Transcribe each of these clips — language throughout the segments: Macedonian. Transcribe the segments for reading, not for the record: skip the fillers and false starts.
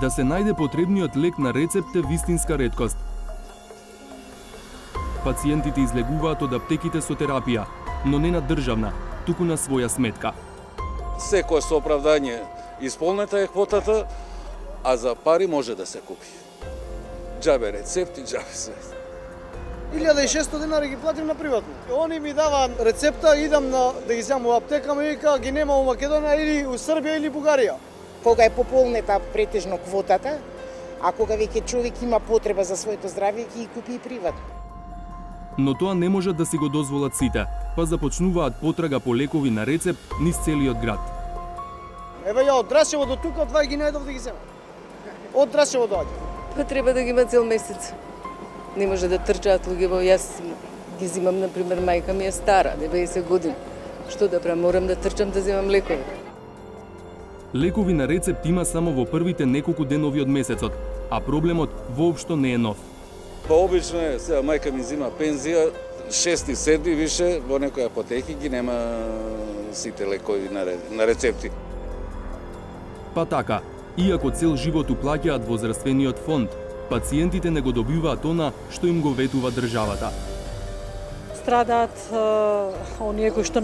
Да се најде потребниот лек на рецепт е вистинска реткост. Пациентите излегуваат од аптеките со терапија, но не на државна, туку на своја сметка. Секој со оправдање исполнета е квотата, а за пари може да се купи. Џабе рецепти, џабе све. 1600 денари ги платим на приватно. Они ми даваат рецепта, идам да ги земам во аптека, ми вика ги нема во Македонија или у Србија или Бугарија. Кога е пополнета претежно квотата, а кога веќе човек има потреба за своето здравје, ќе ги купи и приватно. Но тоа не можат да си го дозволат сите, па започнуваат потрага по лекови на рецепт низ целиот град. Еве ја од Драчево до тука, два ги најдов да ги земам. Од Драчево доаѓа. Па треба да ги има цел месец. Не може да трчаат луѓе, јас ги зимам, например, мајка ми е стара, 90 години. Што да правам, морам да трчам да земам лекови. Лекови на рецепт има само во првите неколку денови од месецот, а проблемот воопшто не е нов. Па обично е, сега мајка ми зима пензија, 6-7 више во некои апотеки ги нема сите лекови на рецепти. Па така, иако цел живот уплаќаат во здравствениот фонд, пациентите не го добиваат она што им го ветува државата. Страдаат оние кои што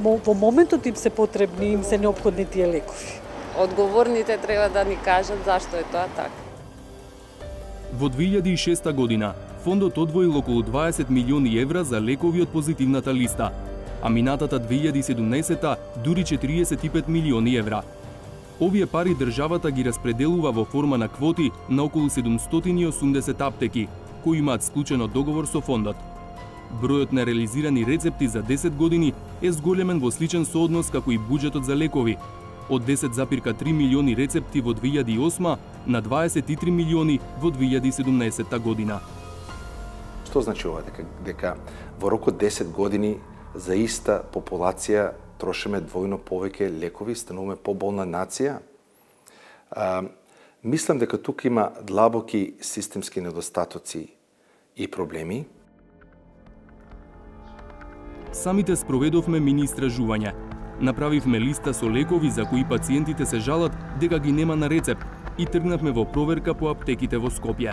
во моментот им се потребни, им се неопходни тие лекови. Одговорните треба да ни кажат зашто е тоа така. Во 2006 година, фондот одвоил околу 20 милиони евра за лекови од позитивната листа, а минатата 2017 дури 45 милиони евра. Овие пари државата ги распределува во форма на квоти на околу 780 аптеки, кои имаат склучено договор со фондот. Бројот на реализирани рецепти за 10 години е зголемен во сличен сооднос како и буџетот за лекови, од 10,3 милиони рецепти во 2008 на 23 милиони во 2017 година. Што значи ова? Дека во рок од 10 години за иста популација трошиме двојно повеќе лекови, стануваме поболна нација? Мислам дека тука има длабоки системски недостатоци и проблеми. Самите спроведовме мини истражување. Направивме листа со лекови за кои пациентите се жалат дека ги нема на рецепт и тргнавме во проверка по аптеките во Скопје.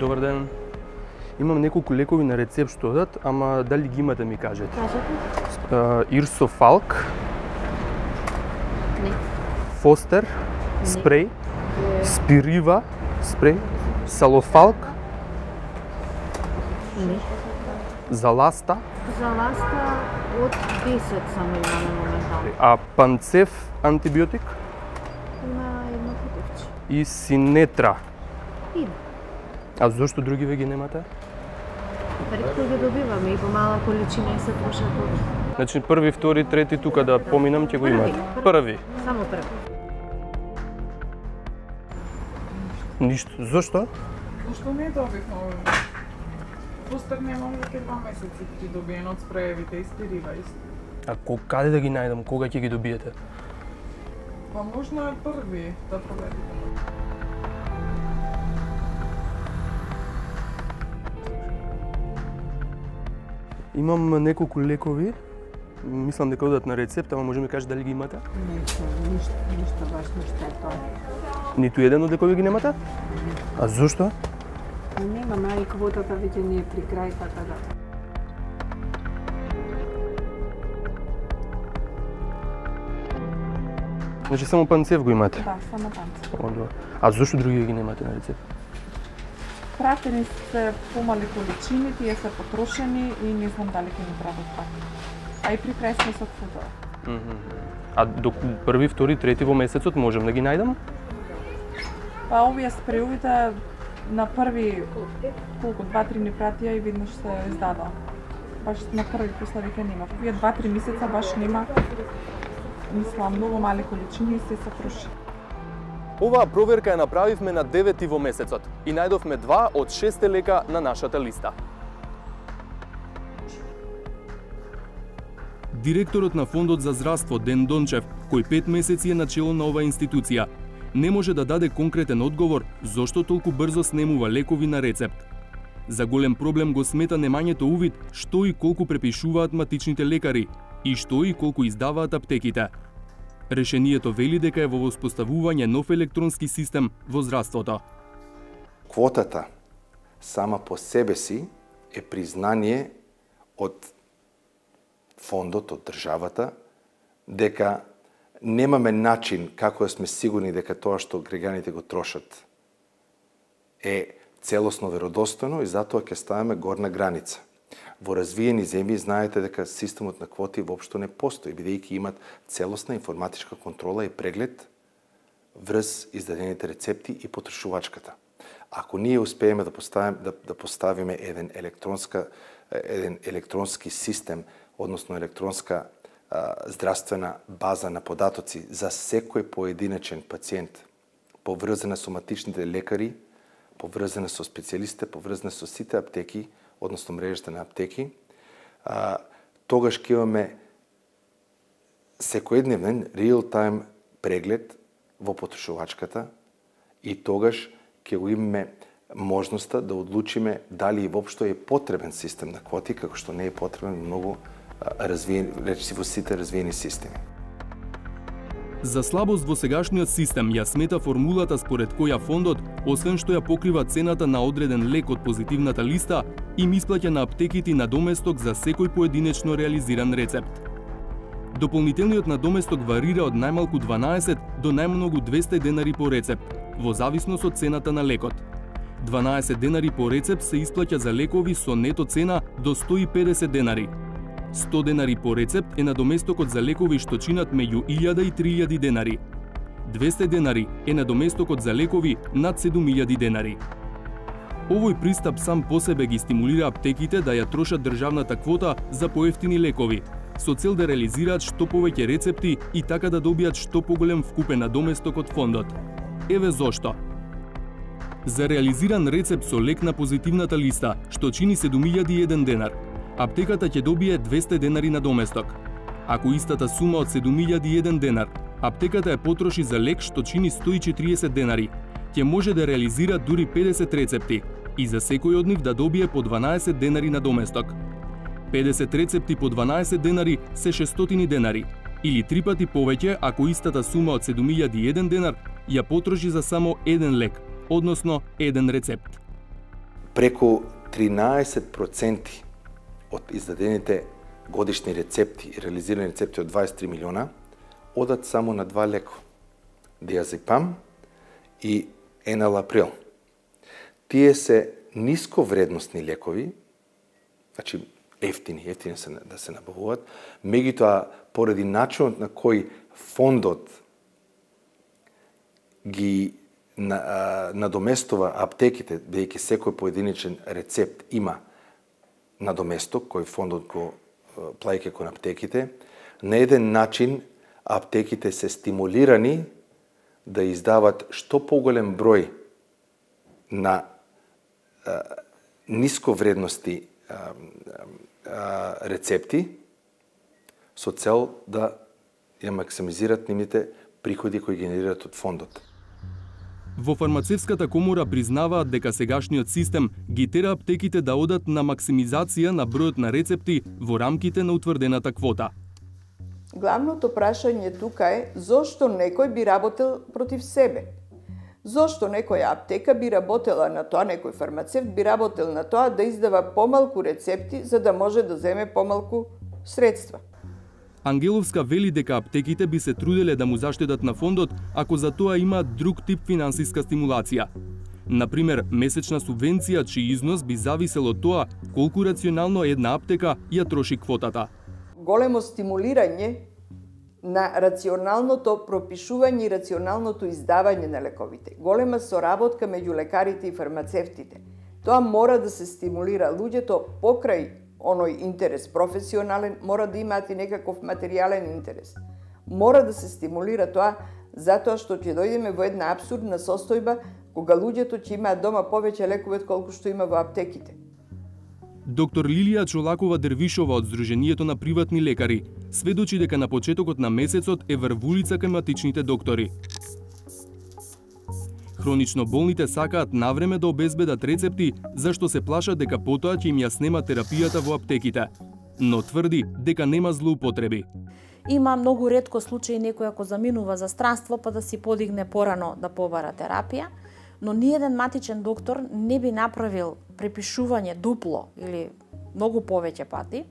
Добар ден. Имам неколку лекови на рецепт што дадат, ама дали ги имате ми кажете? Кажете. Ирсофалк. Не. Фостер. Не. Спреј. Спирива. Спреј. Салофалк. Не. Заласта. За ласта од 10 само имаме моментално. А панцев антибиотик? Има едно кутевче. И синетра. Има. А зошто други ве ги немате? Ретко ги добиваме и по мала количина и се трошат од... Значи први, втори, трети тука да поминам ќе го имате. Први. Само први. Ништо. Зошто? Зашто не добивме овие? Постак немам веќе 2 месеци ги добиен од спреевите и спирива исто. А каде да ги најдам? Кога ќе ги добиете? Па можно е први да проверите. Имам неколку лекови. Мислам дека одат на рецепт, ама може ми кажете дали ги имате? Ништо баш ништо е тоа. Ниту еден од лекови ги немате? А зошто? Немаме, а и квотата веќе не е при крај, така да. Значи само панцев го имате? Да, само панцев. А зошто други ги немате на рецепт? Пратени се помали количини, тие се потрошени и не знам дали ќе ни прават така. А и при крај сме со квотата. А до први, втори, трети во месецот можам да ги најдам? Па овие спреувите на први колку 2-3 ни пратија и веднаш се издадоа. Баш на први после веќе нема. Овие 2-3 месеца баш нема. Мислам многу мали количини и се троши. Оваа проверка ја направивме на 9 во месецот и најдовме 2 од 6 лека на нашата листа. Директорот на Фондот за здравство Ден Дончев, кој 5 месеци е начело на оваа институција, не може да даде конкретен одговор зошто толку брзо снемува лекови на рецепт. За голем проблем го смета немањето увид што и колку препишуваат матичните лекари и што и колку издаваат аптеките. Решението вели дека е во воспоставување нов електронски систем во здравството. Квотата сама по себе си е признание од фондот, од државата, дека немаме начин како да сме сигурни дека тоа што граѓаните го трошат е целосно веродостојно и затоа ќе ставиме горна граница. Во развиени земји знаете дека системот на квоти воопшто не постои, бидејќи имат целосна информатичка контрола и преглед врз издадените рецепти и потрошувачката. Ако ние успееме да поставиме еден електронски систем, односно електронска здравствена база на податоци за секој поединечен пациент, поврзана со соматичните лекари, поврзана со специјалистите, поврзана со сите аптеки, односно мрежата на аптеки, тогаш ќе имаме секојдневен реал-тајм преглед во потрошувачката и тогаш ќе го имаме можноста да одлучиме дали воопшто е потребен систем на квоти, како што не е потребен многу развиени, речиси во сите развиени системи. За слабост во сегашниот систем ја смета формулата според која фондот, освен што ја покрива цената на одреден лек од позитивната листа, им исплаќа на аптеките надоместок за секој поединечно реализиран рецепт. Дополнителниот надоместок варира од најмалку 12 до најмногу 200 денари по рецепт, во зависност од цената на лекот. 12 денари по рецепт се исплаќа за лекови со нето цена до 150 денари. 100 денари по рецепт е надоместокот за лекови што чинат меѓу 1000 и 3000 денари. 200 денари е надоместокот за лекови над 7000 денари. Овој пристап сам по себе ги стимулира аптеките да ја трошат државната квота за поевтини лекови, со цел да реализираат што повеќе рецепти и така да добијат што поголем вкупен надоместок од фондот. Еве зошто. За реализиран рецепт со лек на позитивната листа, што чини 7001 денар, аптеката ќе добие 200 денари надоместок. Ако истата сума од 7001 денар, аптеката ја потроши за лек што чини 140 денари, ќе може да реализира дури 50 рецепти и за секој од нив да добие по 12 денари надоместок. 50 рецепти по 12 денари се 600 денари, или 3 пати повеќе ако истата сума од 7001 денар ја потроши за само еден лек, односно еден рецепт. Преку 13% од издадените годишни рецепти и реализирани рецепти од 23 милиона одат само на два леко: диазепам и еналаприл. Тие се нисковредностни лекови, значи ефтини се да се набавуваат, меѓутоа поради начинот на кој фондот ги надоместува аптеките, бидејќи секој поединечен рецепт има надоместок кој фондот го плаќа кон аптеките, на еден начин аптеките се стимулирани да издават што поголем број на нисковредности рецепти со цел да ја максимизираат нивните приходи кои генерираат од фондот. Во фармацевската комора признаваат дека сегашниот систем ги тера аптеките да одат на максимизација на бројот на рецепти во рамките на утврдената квота. Главното прашање тука е зошто некој би работел против себе? Зошто некоја аптека би работела на тоа, некој фармацевт би работел на тоа да издава помалку рецепти за да може да земе помалку средства? Ангеловска вели дека аптеките би се труделе да му заштедат на фондот ако за тоа имаат друг тип финансиска стимулација. Например, месечна субвенција чиј износ би зависел од тоа колку рационално една аптека ја троши квотата. Големо стимулирање на рационалното пропишување и рационалното издавање на лековите. Голема соработка меѓу лекарите и фармацевтите. Тоа мора да се стимулира. Луѓето покрај оној интерес професионален мора да имаат и некаков материјален интерес. Мора да се стимулира тоа затоа што ќе дојдеме во една апсурдна состојба кога луѓето ќе имаат дома повеќе лекови колку што има во аптеките. Доктор Лилија Чолакова Дервишова од Сдруженијето на приватни лекари сведочи дека на почетокот на месецот е врвулица кај матичните доктори. Хронично болните сакаат навреме да обезбедат рецепти, зашто се плашат дека потоа ќе им ја снема терапијата во аптеките, но тврди дека нема злоупотреби. Има многу ретко случаи некој ако заминува за странство па да си подигне порано да побара терапија, но ниеден матичен доктор не би направил препишување дупло или многу повеќе пати,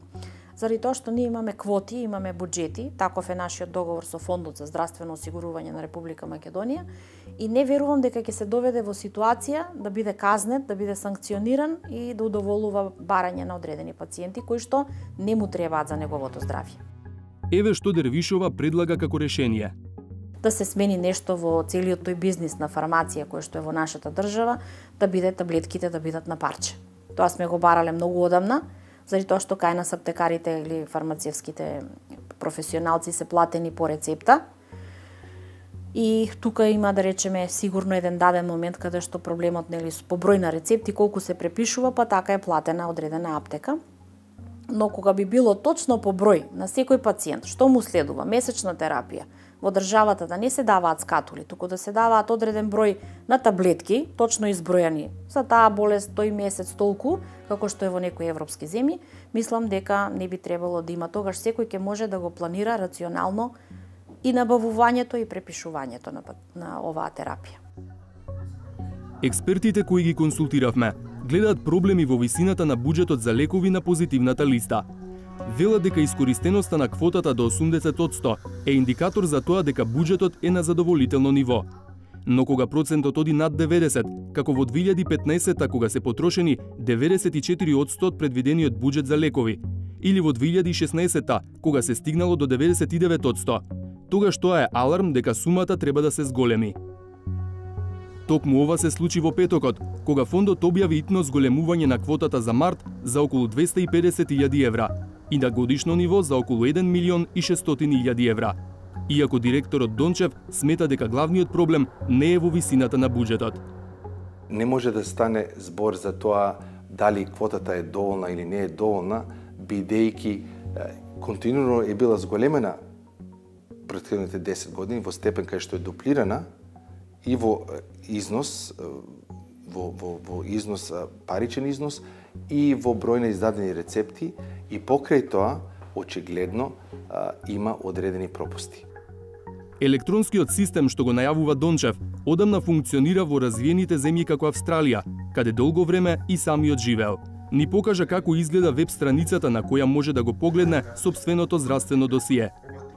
заради тоа што ние имаме квоти, имаме буџети, таков е нашиот договор со Фондот за здравствено осигурување на Република Македонија и не верувам дека ќе се доведе во ситуација да биде казнет, да биде санкциониран и да удоволува барање на одредени пациенти кои што не му требаат за неговото здравје. Еве што Дервишова предлага како решение. Да се смени нешто во целиот тој бизнис на фармација кој што е во нашата држава, да биде таблетките да бидат на парче. Тоа сме го барале многу одамна, заради тоа што кај нас аптекарите или фармацевските професионалци се платени по рецепта. И тука има, да речеме, сигурно еден даден момент каде што проблемот нели по број на рецепти колку се препишува, па така е платена одредена аптека. Но кога би било точно по број на секој пациент, што му следува месечна терапија, во државата да не се даваат скатули, туку да се даваат одреден број на таблетки, точно избројани за таа болест тој месец толку, како што е во некои европски земји, мислам дека не би требало да има, тогаш секој ќе може да го планира рационално и набавувањето и препишувањето на оваа терапија. Експертите кои ги консултиравме гледаат проблеми во висината на буџетот за лекови на позитивната листа. Велат дека искористеноста на квотата до 80% е индикатор за тоа дека буџетот е на задоволително ниво. Но кога процентот оди над 90, како во 2015 кога се потрошени 94% од предвидениот буџет за лекови, или во 2016 кога се стигнало до 99%, тогаш тоа е аларм дека сумата треба да се зголеми. Токму ова се случи во петокот, кога фондот објави итно зголемување на квотата за март за околу 250.000 евра и на годишно ниво за околу 1.600.000 евра. Иако директорот Дончев смета дека главниот проблем не е во висината на буџетот. Не може да стане збор за тоа дали квотата е доволна или не е доволна, бидејќи континуирано е била зголемена претходните 10 години во степен кај што е дуплирана и во износ, во износ, паричен износ и во број на издадени рецепти и покрај тоа очигледно има одредени пропусти. Електронскиот систем што го најавува Дончев одамна функционира во развиените земји како Австралија, каде долго време и самиот живеел. Ни покажа како изгледа веб страницата на која може да го погледне сопственото здравствено досие.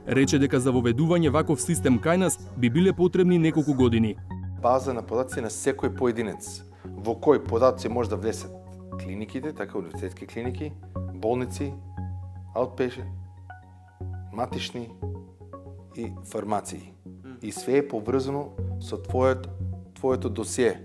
Рече дека за воведување ваков систем кај нас би биле потребни неколку години. База на податци на секој поединец, во кој податци може да влесат клиниките, така универзитетски клиники, болници, outpatient, матишни и фармации. И све е поврзано со твоето досие.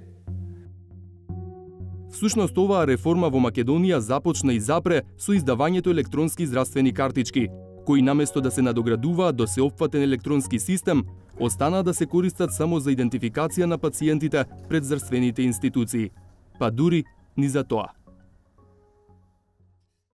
Всушност оваа реформа во Македонија започна и запре со издавањето електронски здравствени картички, кои наместо да се надоградуваат до сеопфатен електронски систем, останаа да се користат само за идентификација на пациентите пред здравствените институции, па дури ни за тоа.